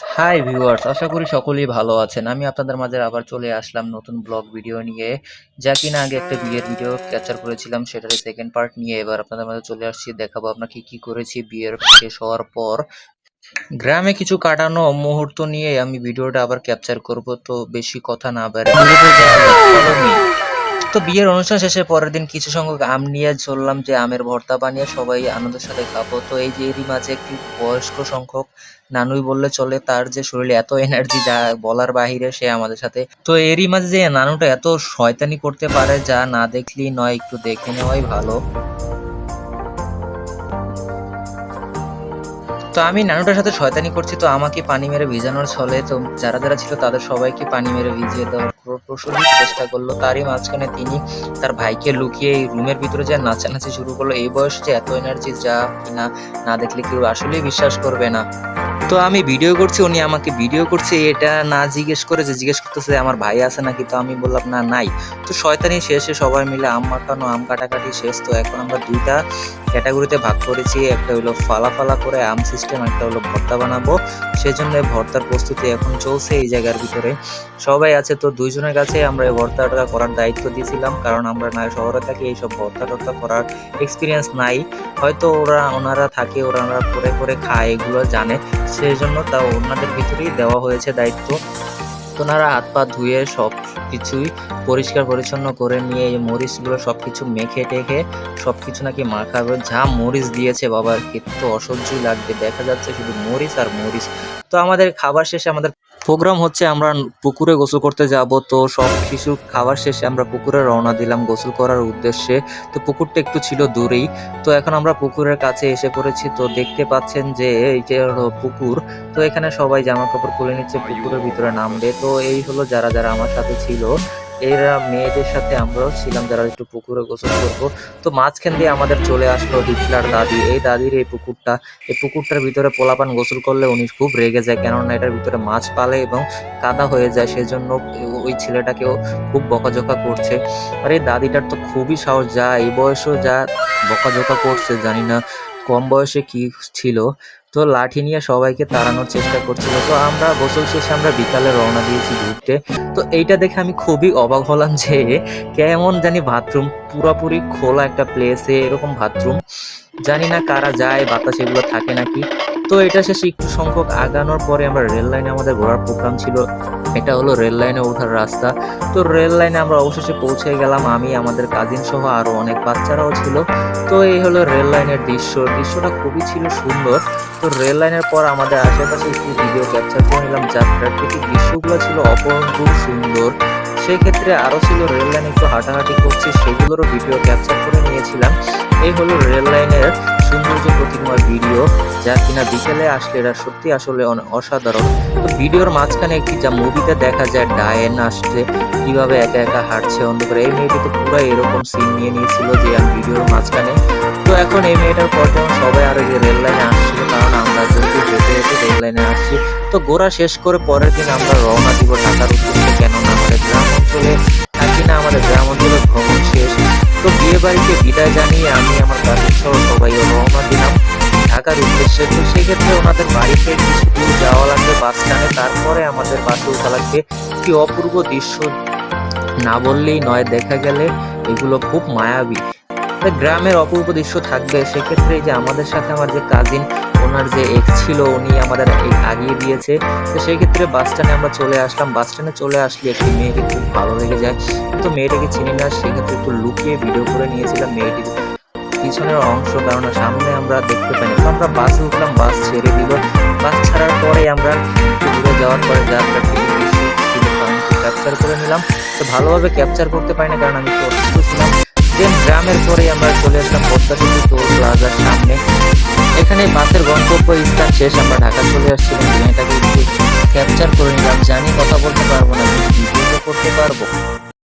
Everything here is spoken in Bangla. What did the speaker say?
হাই ভিউয়ার্স, আশা করি সকলেই ভালো আছেন। আমি আপনাদের মাঝে আবার চলে আসলাম নতুন ব্লগ ভিডিও নিয়ে, যা কিনা আগে একটা বিয়ের ভিডিও ক্যাপচার করেছিলাম, সেটার সেকেন্ড পার্ট নিয়ে এবার আপনাদের মাঝে চলে আসছি। দেখাবো আপনাকে কি করেছি বিয়ের শেষ হওয়ার পর। গ্রামে কিছু কাটানো মুহূর্ত নিয়ে আমি ভিডিওটা আবার ক্যাপচার করব, তো বেশি কথা না বাড়িয়ে ভিডিওতে যাওয়া যাক। Follow me। তো বিয়ের অনুষ্ঠান শেষে পরের দিন কিছু সংখ্যক আম নিয়ে চললাম যে আমের ভর্তা বানিয়ে সবাই আনন্দের সাথে খাবো। তো এই যে এরই মাঝে একটি বয়স্ক সংখ্যক নানুই বললে চলে, তার যে শরীরে এত এনার্জি যা বলার বাহিরে, সে আমাদের সাথে। তো এরই মাঝে যে নানুটা এত শয়তানি করতে পারে যা না দেখলেই নয়, একটু দেখে নেওয়াই ভালো। তো আমি নানুটার সাথে শয়তানি করছি, তো আমাকে পানি মেরে ভিজানোর ছলে তো যারা যারা ছিল তাদের সবাইকে পানি মেরে ভিজিয়ে দেওয়ার প্রচুর চেষ্টা করলো। তারই মাঝখানে তিনি তার ভাইকে লুকিয়ে এই রুমের ভিতরে যা নাচানাচি শুরু করলো। এই বয়সে যে এত এনার্জি যা কিনা না দেখলে কেউ আসলেই বিশ্বাস করবে না। তো আমি ভিডিও করছি, উনি আমাকে ভিডিও করছে, এটা না জিজ্ঞেস করে যে জিজ্ঞেস করতেছে আমার ভাই আছে নাকি। তো আমি বললাম না, নাই। তো শয়তানি শেষে সবাই মিলে আম মাখানো, আম কাটাকাটি শেষ। তো এখন আমরা দুইটা ক্যাটাগরিতে ভাগ করেছি, একটা হলো ফালা ফালা করে আম সিস্টেম, একটা হলো ভর্তা বানাবো। সেজন্য ভর্তার প্রস্তুতি এখন চলছে এই জায়গার ভিতরে। সবাই আছে, তো দুইজনের কাছে আমরা এই ভর্তাটা করার দায়িত্ব দিয়েছিলাম, কারণ আমরা না শহরে থাকি, এইসব ভর্তা টর্তা করার এক্সপিরিয়েন্স নাই। হয়তো ওনারা থাকে, ওনারা করে করে খায়, এগুলো জানে। সেই জন্য তা ওনাদের ভিতরেই দেওয়া হয়েছে দায়িত্ব। তো ওনারা হাত পা ধুয়ে সব কিছুই পরিষ্কার পরিচ্ছন্ন করে নিয়ে এই মরিচগুলো সবকিছু মেখে টেখে সবকিছু নাকি মাখাবে। যা মরিচ দিয়েছে বাবার, তো অসহ্যই লাগবে, দেখা যাচ্ছে শুধু মরিচ আর মরিচ। তো আমাদের খাবার শেষে আমাদের প্রোগ্রাম হচ্ছে আমরা পুকুরে গোসল করতে যাব। তো সব কিছু খাবার শেষে আমরা পুকুরে রওনা দিলাম গোসল করার উদ্দেশ্যে। তো পুকুরটা একটু ছিল দূরেই। তো এখন আমরা পুকুরের কাছে এসে পড়েছি। তো দেখতে পাচ্ছেন যে এই যে হলো পুকুর। তো এখানে সবাই জামা কাপড় খুলে নিচ্ছে, পুকুরের ভিতরে নামবে। তো এই হলো যারা যারা আমার সাথে ছিল, এরা মেয়েদের সাথে আমরাও ছিলাম যারা একটু পুকুরে গোসল করবো। তো মাঝখান দিয়ে আমাদের চলে আসলো হিটলার দাদি। এই দাদির এই পুকুরটা, এই পুকুরটার ভিতরে পোলাপান গোসল করলে উনি খুব রেগে যায়, কেননা এটার ভিতরে মাছ পালে এবং কাদা হয়ে যায়। সেজন্য ওই ছেলেটাকেও খুব বকাঝকা করছে। আর এই দাদিটার তো খুবই সাহস, যা এই বয়সেও যা বকাঝকা করছে, জানি না কম বয়সে কি ছিল। তো লাঠি নিয়ে সবাইকে তাড়ানোর চেষ্টা করছিল। তো আমরা গোসল শেষে আমরা বিকালে রওনা দিয়েছি ঘুরতে। তো এইটা দেখে আমি খুবই অবাক হলাম যে কেমন জানি বাথরুম, পুরোপুরি খোলা একটা প্লেসে এরকম বাথরুম, জানি না কারা যায়, বাতাস এগুলো থাকে নাকি। তো এটা শেষে একটু সংখ্যক আগানোর পরে আমরা রেল লাইনে আমাদের ঘোরার প্রোগ্রাম ছিল। এটা হলো রেল লাইনে ওঠার রাস্তা। তো রেল লাইনে আমরা অবশেষে পৌঁছে গেলাম, আমি, আমাদের কাজিন সহ আরো অনেক বাচ্চারাও ছিল। তো এই হলো রেল লাইনের দৃশ্যটা খুবই ছিল সুন্দর। তো রেল লাইনের পর আমাদের আশেপাশে একটু ভিডিও ক্যাপচার করে নিলাম, যা প্রাকৃতিক দৃশ্যগুলো ছিল অপরূপ সুন্দর। সেক্ষেত্রে আরো ছিল রেল লাইনে একটু হাঁটাহাঁটি করছি, সেগুলোরও ভিডিও ক্যাপচার করে নিয়েছিলাম। এই হলো রেল লাইনের সৌন্দর্য প্রতিময় ভিডিও, যা কিনা বিকেলে আসলে এরা সত্যি আসলে অসাধারণ। তো ভিডিওর মাঝখানে একটি যা মুভিতে দেখা যায় ডায়েন আসছে কিভাবে একা একা হাঁটছে অন্ধকারে, এই মেয়েটি তো পুরো এরকম সিন নিয়ে নিয়েছিল যে আমি ভিডিওর মাঝখানে। তো এখন এই মেয়েটার পর যেমন সবাই আরো যে রেল লাইনে আসছিল, কারণ আমরা যেহেতু হেঁটে হেঁটে রেল লাইনে আসছি। তো ঘোরা শেষ করে পরের দিন আমরা রওনা দিব ঢাকার উদ্দেশ্যে, কেননা আমাদের গ্রাম অঞ্চলে থাকি না, আমাদের গ্রাম অঞ্চলে ভ্রমণ শেষ। তো বিয়ে বাড়িতে বিদায় জানিয়ে আমি আমার কাজিন সহ সবাই রওনা দিলাম ঢাকার উদ্দেশ্যে। তো সেক্ষেত্রে ওনাদের বাড়িতে কিছু দূর যাওয়া লাগবে বাস স্ট্যান্ডে, তারপরে আমাদের বাসে উঠা লাগবে। কি অপূর্ব দৃশ্য, না বললেই নয়, দেখা গেলে এগুলো খুব মায়াবী। গ্রামের অপূর্ব দৃশ্য থাকবে। সেক্ষেত্রে যে আমাদের সাথে আমার যে কাজিন, ওনার যে এক্স ছিল, উনি আমাদের আগিয়ে দিয়েছে। তো সেই ক্ষেত্রে বাস স্ট্যান্ডে আমরা চলে আসলাম। বাস স্ট্যান্ডে চলে আসলে একটি মেয়েকে খুব ভালো লেগে যায়, তো মেয়েটাকে চিনি না, সেক্ষেত্রে একটু লুকিয়ে ভিডিও করে নিয়েছিলাম মেয়েটির পিছনের অংশ, কারণ সামনে আমরা দেখতে পাইনি। তো আমরা বাসে উঠলাম, বাস ছেড়ে দিল। বাস ছাড়ার পরে আমরা ঘুরে যাওয়ার পরে যা প্রাকৃতিক দৃশ্য ছিল ক্যাপচার করে নিলাম। তো ভালোভাবে ক্যাপচার করতে পারি না, কারণ আমি একটু অসুস্থ ছিলাম। দেন গ্রামের পরে আমরা চলে আসলাম পদ্মা সেতু টোল প্লাজার সামনে। এখানে বাসের গন্তব্য স্থান শেষ, আমরা ঢাকা চলে আসছিলাম। এটাকে একটু ক্যাপচার করে নিলাম। জানি কথা বলতে পারবো না, ভিডিও করতে পারবো।